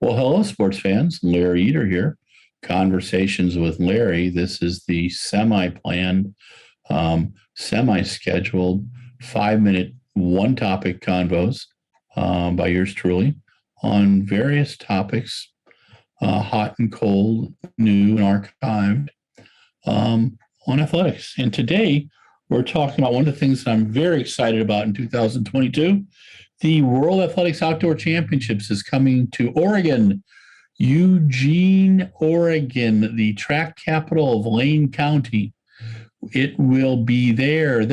Well, hello, sports fans. Larry Eater here. Conversations with Larry. This is the semi-planned, semi-scheduled 5-minute, one-topic convos by yours truly on various topics, hot and cold, new and archived, on athletics. And today, we're talking about one of the things that I'm very excited about in 2022. The World Athletics Outdoor Championships is coming to Oregon, Eugene, Oregon, the track capital of Lane County. It will be there. And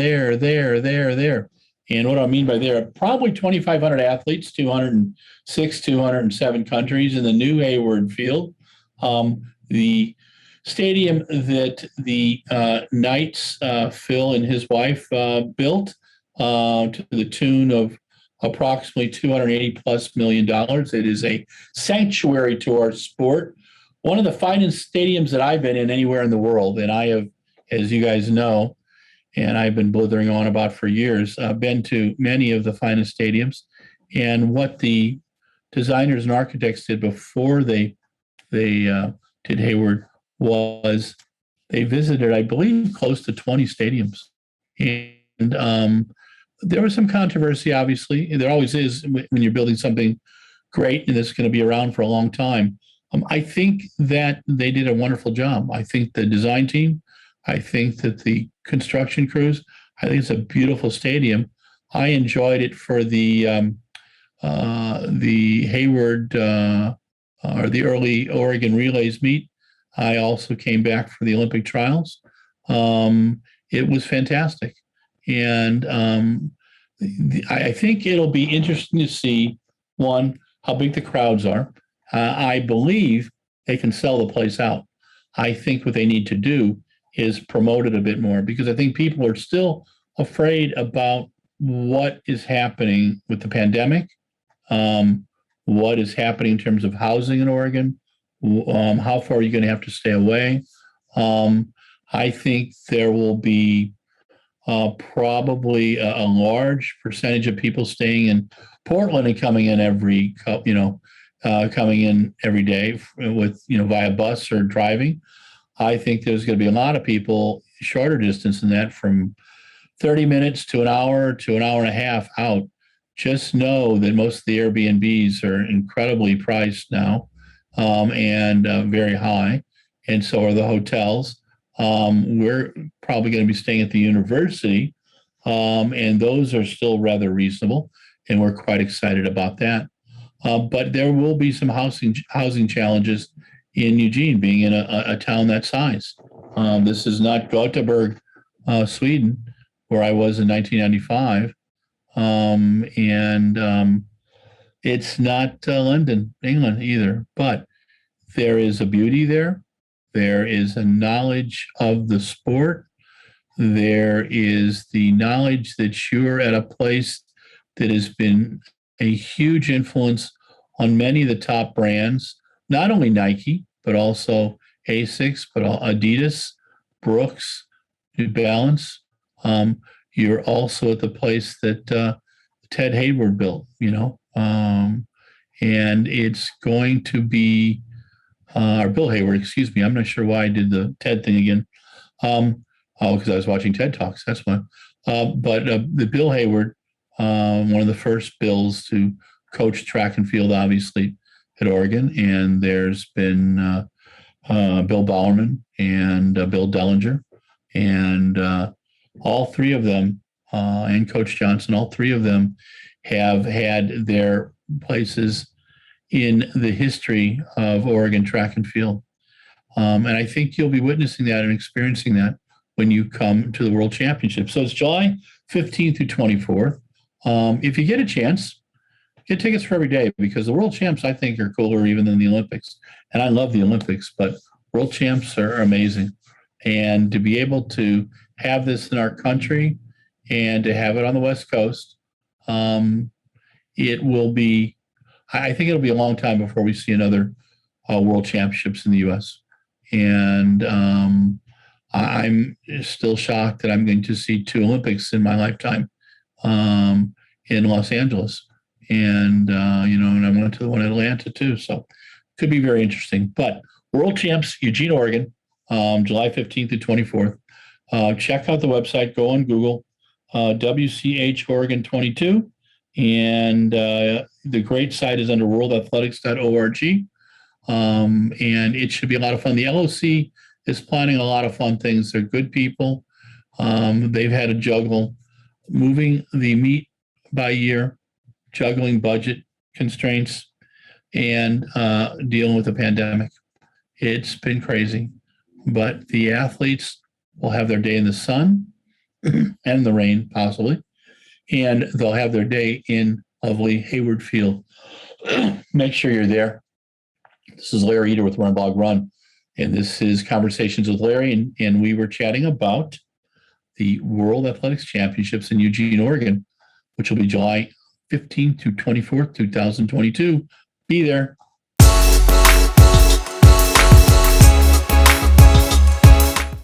what I mean by there, probably 2,500 athletes, 206, 207 countries in the new Hayward Field. The stadium that the Knights, Phil and his wife, built to the tune of approximately $280+ million. It is a sanctuary to our sport. One of the finest stadiums that I've been in anywhere in the world. And I have, as you guys know, and I've been blithering on about for years, been to many of the finest stadiums. And what the designers and architects did before they did Hayward was they visited, I believe, close to 20 stadiums. And there was some controversy, obviously. There always is when you're building something great and it's going to be around for a long time. I think that they did a wonderful job. I think the design team, I think that the construction crews, I think it's a beautiful stadium. I enjoyed it for the Hayward or the early Oregon Relays meet. I also came back for the Olympic trials. It was fantastic. And I think it'll be interesting to see, one, how big the crowds are. I believe they can sell the place out. I think what they need to do is promote it a bit more, because I think people are still afraid about what is happening with the pandemic, what is happening in terms of housing in Oregon, how far are you going to have to stay away. I think there will be probably a large percentage of people staying in Portland and coming in every day with, via bus or driving. I think there's going to be a lot of people shorter distance than that, from 30 minutes to an hour and a half out. Just know that most of the Airbnbs are incredibly priced now, and very high. And so are the hotels. We're probably going to be staying at the university, and those are still rather reasonable, and we're quite excited about that. But there will be some housing challenges in Eugene, being in a town that size. This is not Gothenburg, Sweden, where I was in 1995, and it's not London, England either. But there is a beauty there. There is a knowledge of the sport. There is the knowledge that you're at a place that has been a huge influence on many of the top brands, not only Nike, but also Asics, but Adidas, Brooks, New Balance. You're also at the place that Ted Hayward built, and it's going to be or Bill Hayward, excuse me. I'm not sure why I did the TED thing again. Because I was watching TED Talks. That's why. But the Bill Hayward, one of the first Bills to coach track and field, obviously, at Oregon. And there's been Bill Bowerman and Bill Dellinger. And all three of them, and Coach Johnson, all three of them have had their places in the history of Oregon track and field. And I think you'll be witnessing that and experiencing that when you come to the World Championship. So it's July 15th through 24th. If you get a chance, get tickets for every day, because the World Champs, I think, are cooler even than the Olympics. And I love the Olympics, but World Champs are amazing. And to be able to have this in our country and to have it on the West Coast, it will be, I think it'll be a long time before we see another World Championships in the U.S. And I'm still shocked that I'm going to see 2 Olympics in my lifetime in Los Angeles. And, and I went to the one in Atlanta too. So could be very interesting. But World Champs, Eugene, Oregon, July 15th to 24th. Check out the website. Go on Google, WCH Oregon 22. And the great site is under worldathletics.org. And it should be a lot of fun. The LOC is planning a lot of fun things. They're good people. They've had to juggle moving the meet by year, juggling budget constraints, and dealing with the pandemic. It's been crazy, but the athletes will have their day in the sun and the rain, possibly, and they'll have their day in lovely Hayward Field. Make sure you're there. This is Larry Eder with RunBlogRun, and this is Conversations with Larry, and we were chatting about the World Athletics Championships in Eugene, Oregon, which will be July 15th to 24th, 2022. Be there.